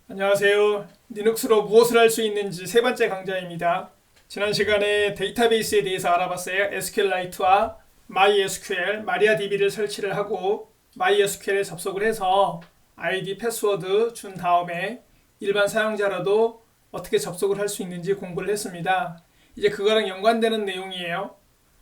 안녕하세요. 리눅스로 무엇을 할 수 있는지 세 번째 강좌입니다. 지난 시간에 데이터베이스에 대해서 알아봤어요. SQLite와 MySQL, MariaDB를 설치를 하고 MySQL에 접속을 해서 아이디, 패스워드 준 다음에 일반 사용자라도 어떻게 접속을 할 수 있는지 공부를 했습니다. 이제 그거랑 연관되는 내용이에요.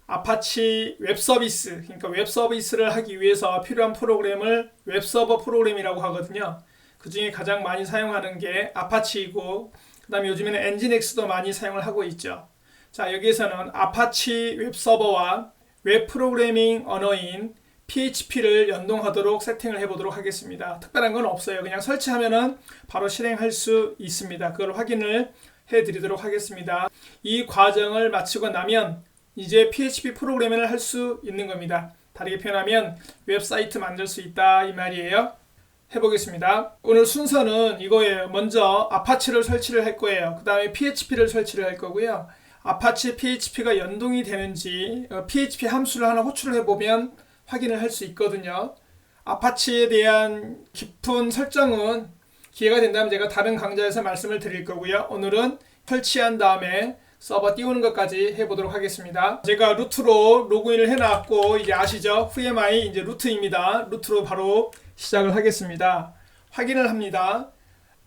아파치 웹서비스, 그러니까 웹서비스를 하기 위해서 필요한 프로그램을 웹서버 프로그램이라고 하거든요. 그 중에 가장 많이 사용하는 게 아파치이고, 그 다음에 요즘에는 엔진엑스도 많이 사용을 하고 있죠. 자, 여기에서는 아파치 웹서버와 웹 프로그래밍 언어인 PHP를 연동하도록 세팅을 해보도록 하겠습니다. 특별한 건 없어요. 그냥 설치하면은 바로 실행할 수 있습니다. 그걸 확인을 해드리도록 하겠습니다. 이 과정을 마치고 나면 이제 PHP 프로그래밍을 할 수 있는 겁니다. 다르게 표현하면 웹사이트 만들 수 있다 이 말이에요. 해보겠습니다. 오늘 순서는 이거예요. 먼저 아파치를 설치를 할 거예요. 그 다음에 PHP를 설치를 할 거고요. 아파치 PHP가 연동이 되는지 PHP 함수를 하나 호출을 해보면 확인을 할 수 있거든요. 아파치에 대한 깊은 설정은 기회가 된다면 제가 다른 강좌에서 말씀을 드릴 거고요. 오늘은 설치한 다음에 서버 띄우는 것까지 해보도록 하겠습니다. 제가 루트로 로그인을 해놨고 이제 아시죠? whoami 이제 루트입니다. 루트로 바로 시작을 하겠습니다. 확인을 합니다.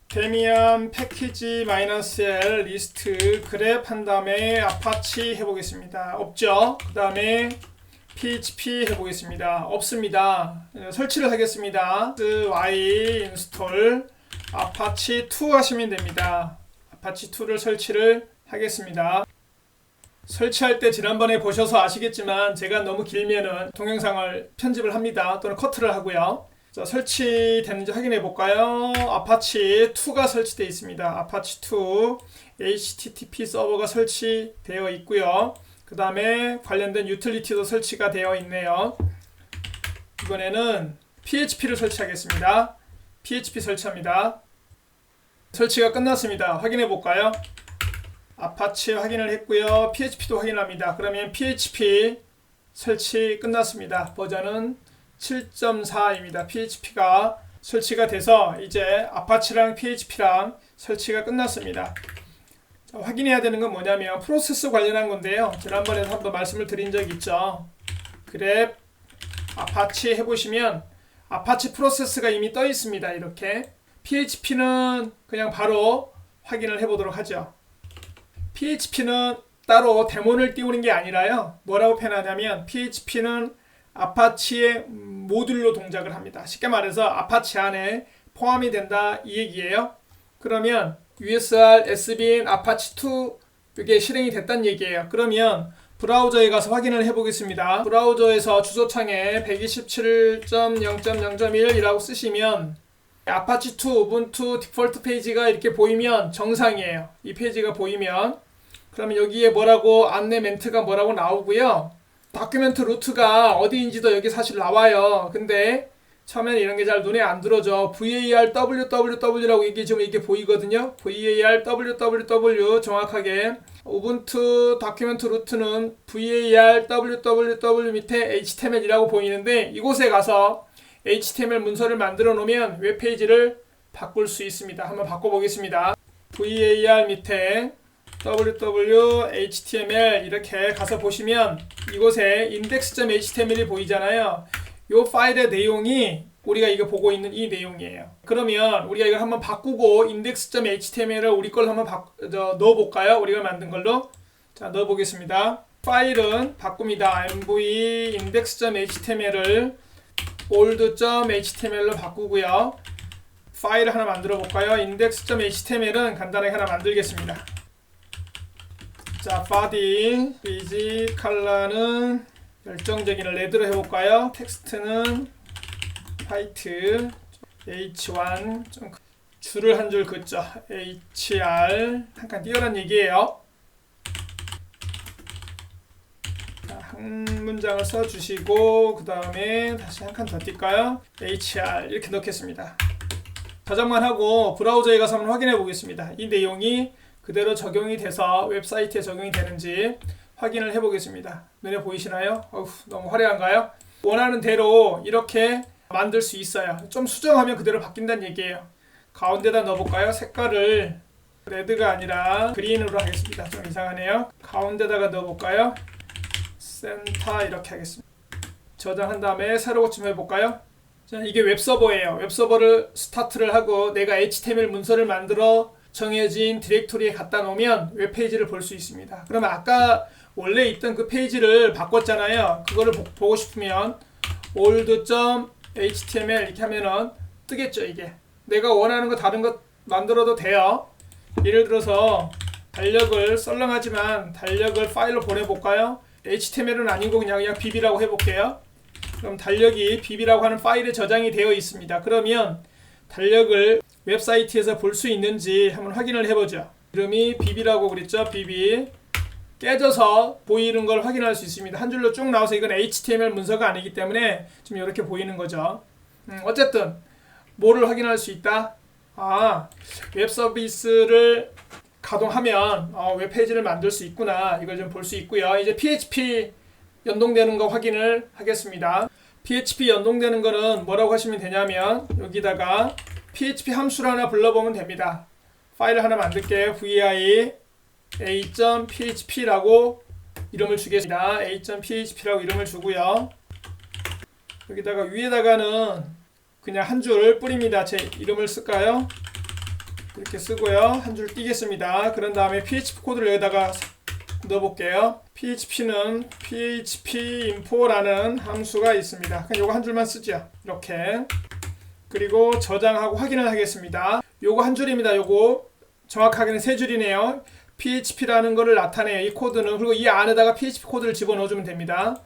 데미안 패키지 -l 리스트 그랩 한 다음에 아파치 해보겠습니다. 없죠? 그 다음에 PHP 해보겠습니다. 없습니다. 설치를 하겠습니다. y 인스톨 아파치 2 하시면 됩니다. 아파치 2를 설치를 하겠습니다. 설치할 때 지난번에 보셔서 아시겠지만 제가 너무 길면은 동영상을 편집을 합니다. 또는 커트를 하고요. 자, 설치됐는지 확인해 볼까요? 아파치 2가 설치되어 있습니다. 아파치 2 HTTP 서버가 설치되어 있고요. 그 다음에 관련된 유틸리티도 설치가 되어 있네요. 이번에는 PHP를 설치하겠습니다. PHP 설치합니다. 설치가 끝났습니다. 확인해 볼까요? 아파치 확인을 했고요. PHP도 확인합니다. 그러면 PHP 설치 끝났습니다. 버전은 7.4입니다. PHP가 설치가 돼서 이제 아파치랑 PHP랑 설치가 끝났습니다. 자, 확인해야 되는 건 뭐냐면 프로세스 관련한 건데요. 지난번에도 한번 말씀을 드린 적이 있죠. 그랩 아파치 해보시면 아파치 프로세스가 이미 떠 있습니다. 이렇게 PHP는 그냥 바로 확인을 해보도록 하죠. PHP는 따로 데몬을 띄우는 게 아니라요. 뭐라고 표현하냐면 PHP는 아파치의 모듈로 동작을 합니다. 쉽게 말해서 아파치 안에 포함이 된다 이 얘기예요. 그러면 USR, SBIN, 아파치 2 이게 실행이 됐다는 얘기예요. 그러면 브라우저에 가서 확인을 해보겠습니다. 브라우저에서 주소창에 127.0.0.1이라고 쓰시면 아파치 2 우분투 디폴트 페이지가 이렇게 보이면 정상이에요. 이 페이지가 보이면 그러면 여기에 뭐라고 안내 멘트가 뭐라고 나오고요. 다큐멘트 루트가 어디인지도 여기 사실 나와요. 근데 처음에는 이런 게 잘 눈에 안 들어져. VAR www라고 이게 지금 이게 보이거든요. VAR www 정확하게 우분투 다큐멘트 루트는 VAR www 밑에 HTML이라고 보이는데 이곳에 가서 HTML 문서를 만들어 놓으면 웹페이지를 바꿀 수 있습니다. 한번 바꿔보겠습니다. VAR 밑에 www.html 이렇게 가서 보시면 이곳에 index.html이 보이잖아요. 이 파일의 내용이 우리가 이거 보고 있는 이 내용이에요. 그러면 우리가 이걸 한번 바꾸고 index.html을 우리 걸로 한번 넣어볼까요? 우리가 만든 걸로. 자, 넣어보겠습니다. 파일은 바꿉니다. mv index.html을 old.html로 바꾸고요. 파일을 하나 만들어 볼까요? index.html은 간단하게 하나 만들겠습니다. 자, body, bg, 컬러는 열정적인 레드로 해볼까요? 텍스트는 화이트, h1, 좀 줄을 한 줄 긋죠. hr, 한 칸 띄어란 얘기예요. 자, 한 문장을 써주시고 그 다음에 다시 한 칸 더 띄까요? hr 이렇게 넣겠습니다. 저장만 하고 브라우저에 가서 한번 확인해 보겠습니다. 이 내용이 그대로 적용이 돼서 웹사이트에 적용이 되는지 확인을 해보겠습니다. 눈에 보이시나요? 너무 화려한가요? 원하는 대로 이렇게 만들 수 있어요. 좀 수정하면 그대로 바뀐다는 얘기예요. 가운데다 넣어볼까요? 색깔을 레드가 아니라 그린으로 하겠습니다. 좀 이상하네요. 가운데다가 넣어볼까요? 센터 이렇게 하겠습니다. 저장한 다음에 새로 고침 해볼까요? 자, 이게 웹서버예요. 웹서버를 스타트를 하고 내가 HTML 문서를 만들어 정해진 디렉토리에 갖다 놓으면 웹페이지를 볼 수 있습니다. 그러면 아까 원래 있던 그 페이지를 바꿨잖아요. 그거를 보고 싶으면 old.html 이렇게 하면은 뜨겠죠. 이게 내가 원하는 거 다른 거 만들어도 돼요. 예를 들어서 달력을 썰렁하지만 달력을 파일로 보내볼까요? HTML은 아니고 그냥 bb라고 해볼게요. 그럼 달력이 bb라고 하는 파일에 저장이 되어 있습니다. 그러면 달력을 웹사이트에서 볼 수 있는지 한번 확인을 해보죠. 이름이 bb라고 그랬죠. bb 깨져서 보이는 걸 확인할 수 있습니다. 한 줄로 쭉 나와서 이건 HTML 문서가 아니기 때문에 지금 이렇게 보이는 거죠. 어쨌든 뭐를 확인할 수 있다? 웹 서비스를 가동하면 웹페이지를 만들 수 있구나. 이걸 좀 볼 수 있고요. 이제 PHP 연동되는 거 확인을 하겠습니다. PHP 연동되는 거는 뭐라고 하시면 되냐면 여기다가 PHP 함수를 하나 불러보면 됩니다. 파일을 하나 만들게요. vi a.php라고 이름을 주겠습니다. a.php라고 이름을 주고요. 여기다가 위에다가는 그냥 한 줄 뿌립니다. 제 이름을 쓸까요? 이렇게 쓰고요. 한 줄 띄겠습니다. 그런 다음에 PHP 코드를 여기다가 넣어볼게요. PHP는 phpinfo라는 함수가 있습니다. 그냥 요거 한 줄만 쓰죠. 이렇게. 그리고 저장하고 확인을 하겠습니다. 요거 한 줄입니다. 요거 정확하게는 세 줄이네요. PHP라는 거를 나타내요. 이 코드는. 그리고 이 안에다가 PHP 코드를 집어넣어주면 됩니다.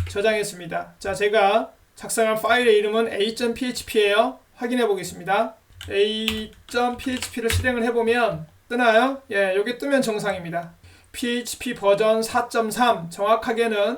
저장했습니다. 자, 제가 작성한 파일의 이름은 a.php예요. 확인해 보겠습니다. a.php를 실행을 해보면 뜨나요? 예, 여기 뜨면 정상입니다. PHP 버전 4.3 정확하게는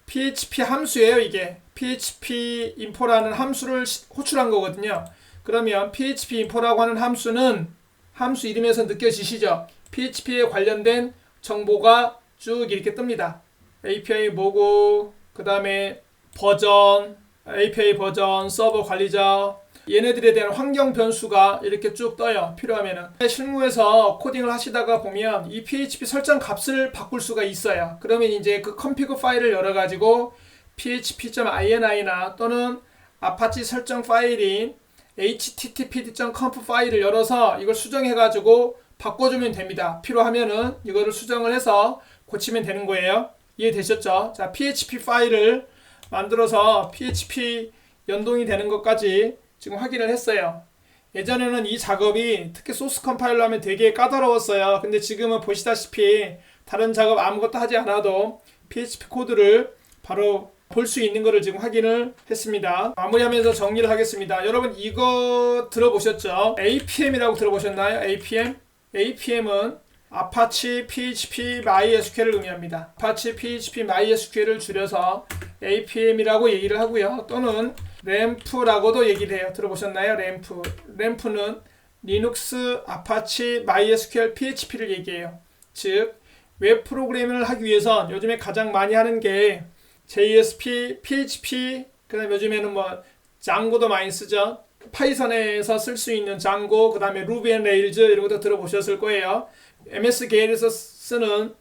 PHP 함수예요. 이게 PHP info라는 함수를 호출한 거거든요. 그러면 PHP info라고 하는 함수는 함수 이름에서 느껴지시죠? PHP에 관련된 정보가 쭉 이렇게 뜹니다. API 뭐고, 그 다음에 버전, API 버전, 서버 관리자, 얘네들에 대한 환경 변수가 이렇게 쭉 떠요. 필요하면은. 실무에서 코딩을 하시다가 보면 이 PHP 설정 값을 바꿀 수가 있어요. 그러면 이제 그 config 파일을 열어가지고 php.ini나 또는 아파치 설정 파일인 httpd.conf 파일을 열어서 이걸 수정해가지고 바꿔주면 됩니다. 필요하면은 이거를 수정을 해서 고치면 되는 거예요. 이해되셨죠? 자, PHP 파일을 만들어서 PHP 연동이 되는 것까지 지금 확인을 했어요. 예전에는 이 작업이 특히 소스 컴파일러 하면 되게 까다로웠어요. 근데 지금은 보시다시피 다른 작업 아무것도 하지 않아도 PHP 코드를 바로 볼 수 있는 거를 지금 확인을 했습니다. 마무리하면서 정리를 하겠습니다. 여러분 이거 들어보셨죠? APM이라고 들어보셨나요? APM? APM은 아파치 PHP MySQL을 의미합니다. 아파치 PHP MySQL을 줄여서 APM이라고 얘기를 하고요. 또는 램프라고도 얘기를 해요. 들어보셨나요? 램프. 램프는 리눅스 아파치 MySQL PHP를 얘기해요. 즉 웹 프로그래밍을 하기 위해선 요즘에 가장 많이 하는 게 JSP, PHP, 그 다음에 요즘에는 뭐 장고도 많이 쓰죠. 파이썬에서 쓸 수 있는 장고, 그 다음에 루비 앤 레일즈 이런 것도 들어보셨을 거예요. MSK에서 쓰는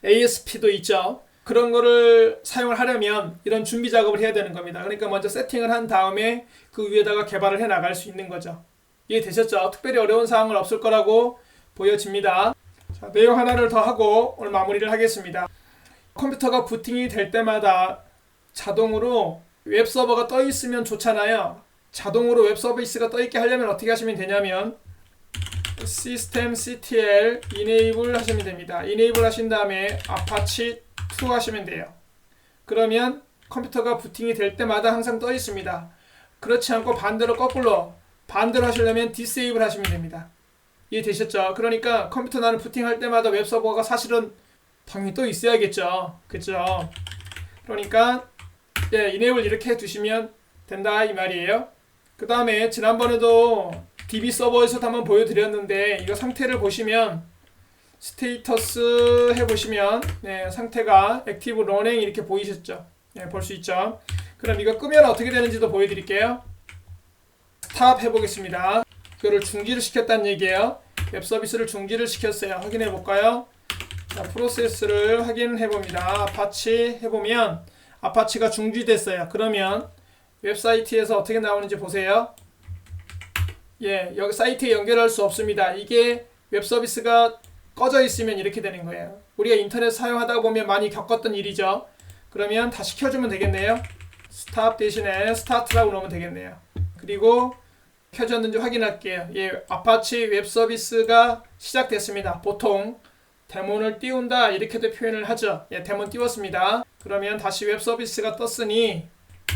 ASP도 있죠. 그런 거를 사용을 하려면 이런 준비 작업을 해야 되는 겁니다. 그러니까 먼저 세팅을 한 다음에 그 위에다가 개발을 해 나갈 수 있는 거죠. 이해되셨죠? 특별히 어려운 사항은 없을 거라고 보여집니다. 자, 내용 하나를 더 하고 오늘 마무리를 하겠습니다. 컴퓨터가 부팅이 될 때마다 자동으로 웹 서버가 떠 있으면 좋잖아요. 자동으로 웹 서비스가 떠 있게 하려면 어떻게 하시면 되냐면 systemctl enable 하시면 됩니다. enable 하신 다음에 apache 2 하시면 돼요. 그러면 컴퓨터가 부팅이 될 때마다 항상 떠 있습니다. 그렇지 않고 반대로 거꾸로 반대로 하시려면 disable 하시면 됩니다. 이해되셨죠? 그러니까 컴퓨터 나는 부팅할 때마다 웹 서버가 사실은 당연히 또 있어야겠죠. 그죠? 그러니까 enable 이렇게 해두시면 된다 이 말이에요. 그 다음에 지난번에도 DB 서버에서도 한번 보여드렸는데 이거 상태를 보시면 스테이터스 해보시면 상태가 액티브 러닝 이렇게 보이셨죠? 볼 수 있죠. 그럼 이거 끄면 어떻게 되는지도 보여드릴게요. 스탑 해보겠습니다. 그거를 중지를 시켰다는 얘기예요. 웹 서비스를 중지를 시켰어요. 확인해 볼까요? 자, 프로세스를 확인해 봅니다. 아파치 해보면 아파치가 중지됐어요. 그러면 웹사이트에서 어떻게 나오는지 보세요. 예, 여기 사이트에 연결할 수 없습니다. 이게 웹 서비스가 꺼져 있으면 이렇게 되는 거예요. 우리가 인터넷 사용하다 보면 많이 겪었던 일이죠. 그러면 다시 켜주면 되겠네요. 스탑 대신에 스타트라고 넣으면 되겠네요. 그리고 켜졌는지 확인할게요. 예, 아파치 웹 서비스가 시작됐습니다. 보통 데몬을 띄운다 이렇게도 표현을 하죠. 예, 데몬 띄웠습니다. 그러면 다시 웹 서비스가 떴으니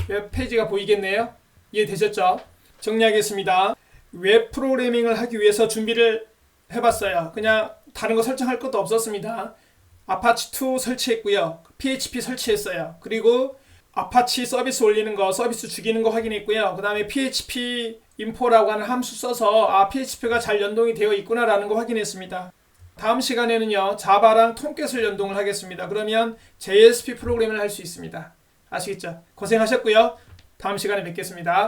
웹 페이지가 보이겠네요. 이해되셨죠? 정리하겠습니다. 웹 프로그래밍을 하기 위해서 준비를 해봤어요. 그냥 다른 거 설정할 것도 없었습니다. 아파치2 설치했고요. PHP 설치했어요. 그리고 아파치 서비스 올리는 거, 서비스 죽이는 거 확인했고요. 그 다음에 PHP info라고 하는 함수 써서 PHP가 잘 연동이 되어 있구나 라는 거 확인했습니다. 다음 시간에는요, 자바랑 톰캣을 연동을 하겠습니다. 그러면 JSP 프로그램을 할 수 있습니다. 아시겠죠? 고생하셨고요. 다음 시간에 뵙겠습니다.